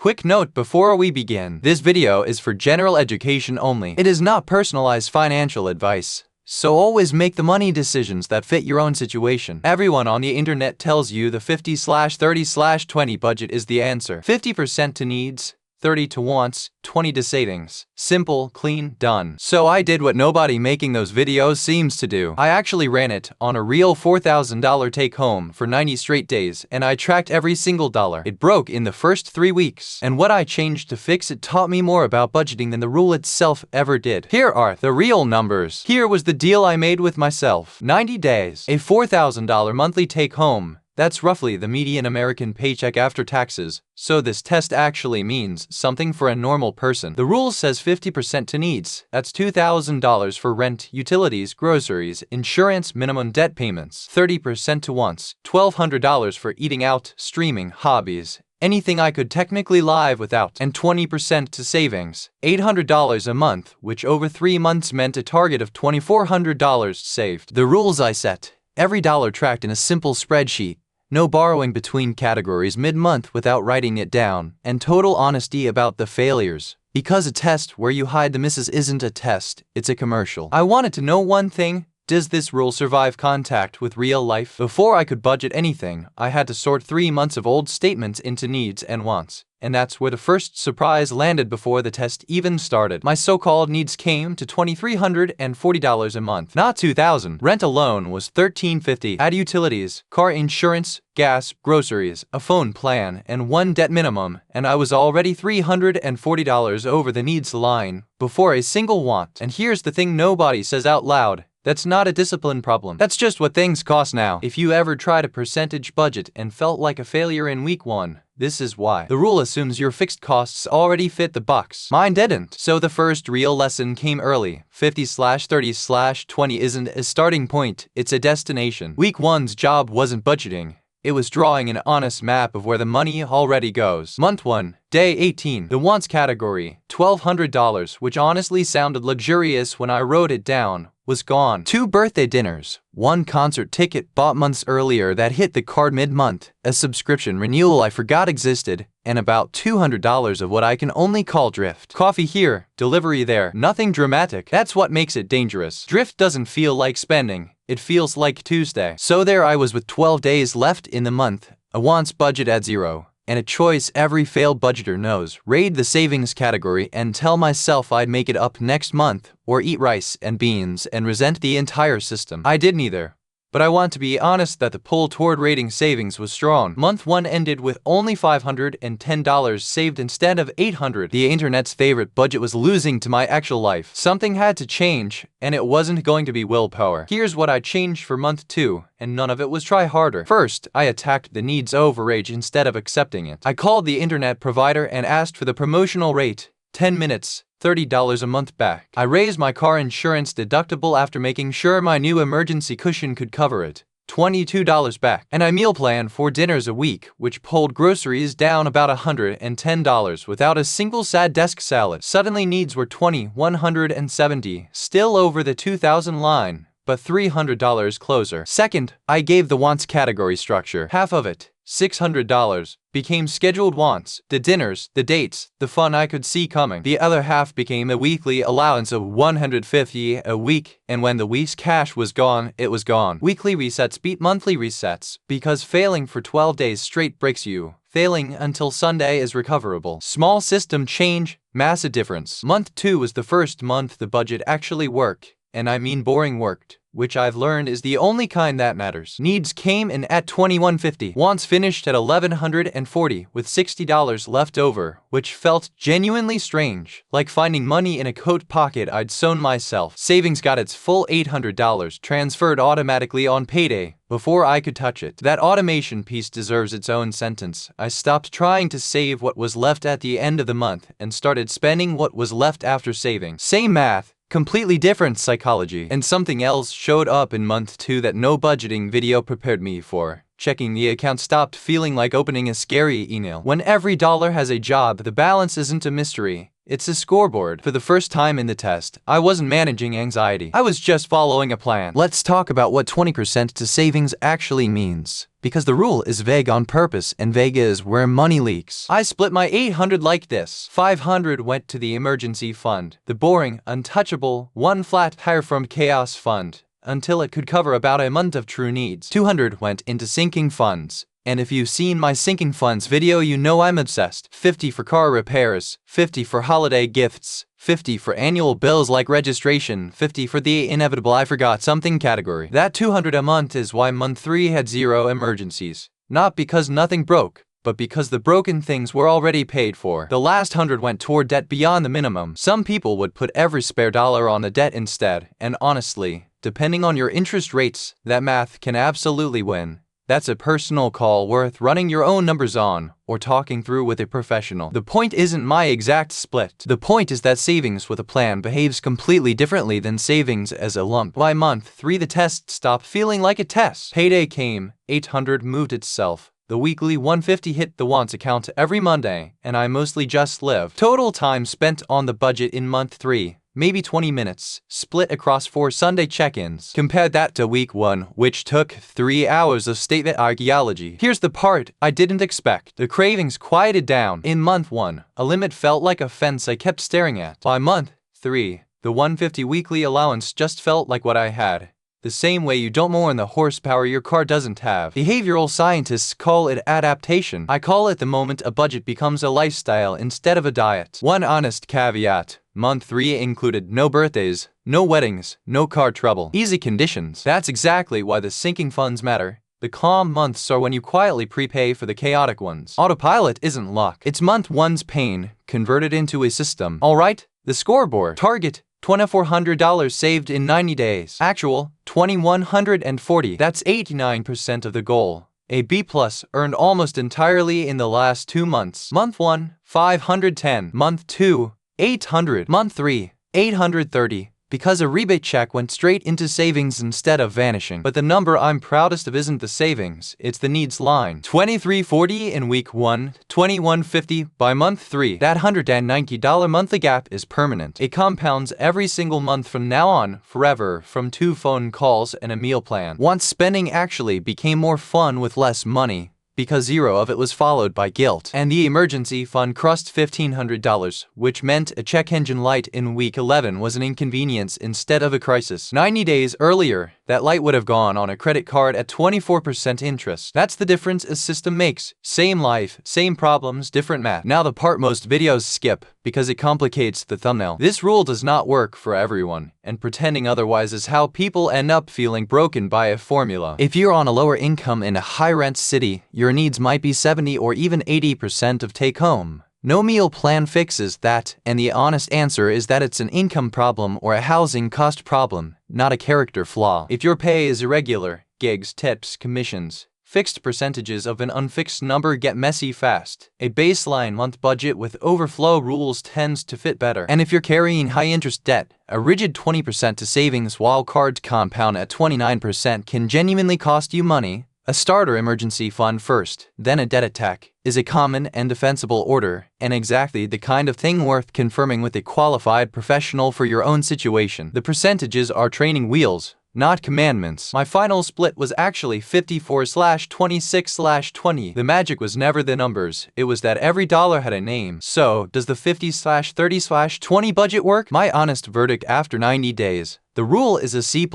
Quick note before we begin, this video is for general education only. It is not personalized financial advice. So always make the money decisions that fit your own situation. Everyone on the internet tells you the 50/30/20 budget is the answer. 50% to needs, 30 to wants, 20 to savings. Simple, clean, done. So I did what nobody making those videos seems to do. I actually ran it on a real $4,000 take home for 90 straight days, and I tracked every single dollar. It broke in the first 3 weeks, and what I changed to fix it taught me more about budgeting than the rule itself ever did. Here are the real numbers. Here was the deal I made with myself. 90 days, a $4,000 monthly take home. That's roughly the median American paycheck after taxes, so this test actually means something for a normal person. The rule says 50% to needs. That's $2,000 for rent, utilities, groceries, insurance, minimum debt payments. 30% to wants, $1,200 for eating out, streaming, hobbies, anything I could technically live without, and 20% to savings, $800 a month, which over 3 months meant a target of $2,400 saved. The rules I set: every dollar tracked in a simple spreadsheet. No borrowing between categories mid-month without writing it down, and total honesty about the failures. Because a test where you hide the misses isn't a test, it's a commercial. I wanted to know one thing: does this rule survive contact with real life? Before I could budget anything, I had to sort 3 months of old statements into needs and wants. And that's where the first surprise landed before the test even started. My so-called needs came to $2,340 a month, not $2,000. Rent alone was $1,350. Add utilities, car insurance, gas, groceries, a phone plan, and one debt minimum, and I was already $340 over the needs line before a single want. And here's the thing nobody says out loud: that's not a discipline problem. That's just what things cost now. If you ever tried a percentage budget and felt like a failure in week 1, this is why. The rule assumes your fixed costs already fit the box. Mine didn't. So the first real lesson came early. 50/30/20 isn't a starting point, it's a destination. Week 1's job wasn't budgeting. It was drawing an honest map of where the money already goes. Month 1, day 18. The wants category, $1,200, which honestly sounded luxurious when I wrote it down, was gone. 2 birthday dinners, 1 concert ticket bought months earlier that hit the card mid-month, a subscription renewal I forgot existed, and about $200 of what I can only call drift. Coffee here, delivery there. Nothing dramatic. That's what makes it dangerous. Drift doesn't feel like spending. It feels like Tuesday. So there I was with 12 days left in the month, a wants budget at 0, and a choice every failed budgeter knows: raid the savings category and tell myself I'd make it up next month, or eat rice and beans and resent the entire system. I did neither. But I want to be honest that the pull toward raiding savings was strong. Month 1 ended with only $510 saved instead of $800. The internet's favorite budget was losing to my actual life. Something had to change, and it wasn't going to be willpower. Here's what I changed for month 2, and none of it was try harder. First, I attacked the needs overage instead of accepting it. I called the internet provider and asked for the promotional rate, 10 minutes. $30 a month back. I raised my car insurance deductible after making sure my new emergency cushion could cover it, $22 back. And I meal planned 4 dinners a week, which pulled groceries down about $110 without a single sad desk salad. Suddenly needs were $2,170, still over the $2,000 line, but $300 closer. Second, I gave the wants category structure. Half of it, $600, became scheduled wants, the dinners, the dates, the fun I could see coming. The other half became a weekly allowance of $150 a week, and when the week's cash was gone, it was gone. Weekly resets beat monthly resets, because failing for 12 days straight breaks you. Failing until Sunday is recoverable. Small system change, massive difference. Month 2 was the first month the budget actually worked, and I mean boring worked, which I've learned is the only kind that matters. Needs came in at $2,150. Wants finished at $1,140 with $60 left over, which felt genuinely strange, like finding money in a coat pocket I'd sewn myself. Savings got its full $800 transferred automatically on payday before I could touch it. That automation piece deserves its own sentence. I stopped trying to save what was left at the end of the month and started spending what was left after saving. Same math, completely different psychology. And something else showed up in month 2 that no budgeting video prepared me for. Checking the account stopped feeling like opening a scary email. When every dollar has a job, the balance isn't a mystery. It's a scoreboard. For the first time in the test, I wasn't managing anxiety. I was just following a plan. Let's talk about what 20% to savings actually means. Because the rule is vague on purpose, and vague is where money leaks. I split my 800 like this. 500 went to the emergency fund, the boring, untouchable, one flat tire from chaos fund, until it could cover about a month of true needs. 200 went into sinking funds. And if you've seen my sinking funds video, you know I'm obsessed. 50 for car repairs, 50 for holiday gifts, 50 for annual bills like registration, 50 for the inevitable I forgot something category. That 200 a month is why month 3 had 0 emergencies. Not because nothing broke, but because the broken things were already paid for. The last 100 went toward debt beyond the minimum. Some people would put every spare dollar on the debt instead, and honestly, depending on your interest rates, that math can absolutely win. That's a personal call worth running your own numbers on, or talking through with a professional. The point isn't my exact split. The point is that savings with a plan behaves completely differently than savings as a lump. By month 3, the test stopped feeling like a test. Payday came, 800 moved itself. The weekly 150 hit the wants account every Monday, and I mostly just lived. Total time spent on the budget in month 3. Maybe 20 minutes, split across 4 Sunday check-ins. Compare that to week 1, which took 3 hours of statement archaeology. Here's the part I didn't expect. The cravings quieted down. In month 1, a limit felt like a fence I kept staring at. By month 3, the 150 weekly allowance just felt like what I had. The same way you don't mourn the horsepower your car doesn't have. Behavioral scientists call it adaptation. I call it the moment a budget becomes a lifestyle instead of a diet. One honest caveat. Month 3 included no birthdays, no weddings, no car trouble. Easy conditions. That's exactly why the sinking funds matter. The calm months are when you quietly prepay for the chaotic ones. Autopilot isn't luck. It's month 1's pain converted into a system. Alright, the scoreboard. Target. $2,400 saved in 90 days. Actual, $2,140. That's 89% of the goal. A B+ earned almost entirely in the last 2 months. Month 1, 510. Month 2, 800. Month 3, 830. Because a rebate check went straight into savings instead of vanishing. But the number I'm proudest of isn't the savings, it's the needs line. $2,340 in week 1, $2,150 by month 3. That $190 monthly gap is permanent. It compounds every single month from now on, forever, from 2 phone calls and a meal plan. Once spending actually became more fun with less money, because 0 of it was followed by guilt. And the emergency fund crossed $1,500, which meant a check engine light in week 11 was an inconvenience instead of a crisis. 90 days earlier, that light would have gone on a credit card at 24% interest. That's the difference a system makes. Same life, same problems, different math. Now the part most videos skip, because it complicates the thumbnail. This rule does not work for everyone, and pretending otherwise is how people end up feeling broken by a formula. If you're on a lower income in a high-rent city, your needs might be 70 or even 80% of take-home. No meal plan fixes that, and the honest answer is that it's an income problem or a housing cost problem, not a character flaw. If your pay is irregular, gigs, tips, commissions, fixed percentages of an unfixed number get messy fast. A baseline month budget with overflow rules tends to fit better. And if you're carrying high-interest debt, a rigid 20% to savings while cards compound at 29% can genuinely cost you money. A starter emergency fund first, then a debt attack, is a common and defensible order, and exactly the kind of thing worth confirming with a qualified professional for your own situation. The percentages are training wheels, not commandments. My final split was actually 54/26/20. The magic was never the numbers, it was that every dollar had a name. So, does the 50/30/20 budget work? My honest verdict after 90 days. The rule is a C+,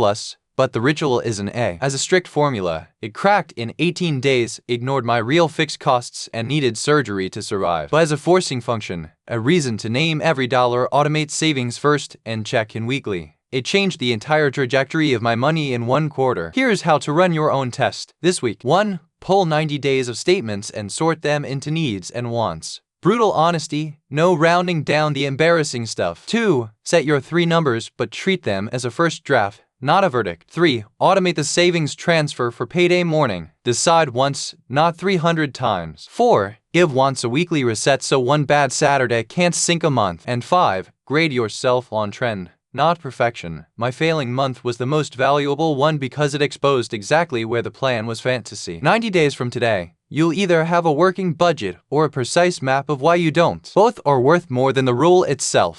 but the ritual is an A. As a strict formula, it cracked in 18 days, ignored my real fixed costs, and needed surgery to survive. But as a forcing function, a reason to name every dollar, automate savings first, and check in weekly. It changed the entire trajectory of my money in 1 quarter. Here's how to run your own test. This week. 1. Pull 90 days of statements and sort them into needs and wants. Brutal honesty, no rounding down the embarrassing stuff. 2. Set your 3 numbers, but treat them as a first draft, not a verdict. 3. Automate the savings transfer for payday morning. Decide once, not 300 times. 4. Give once a weekly reset so one bad Saturday can't sink a month. And 5. Grade yourself on trend, not perfection. My failing month was the most valuable one because it exposed exactly where the plan was fantasy. 90 days from today, you'll either have a working budget or a precise map of why you don't. Both are worth more than the rule itself.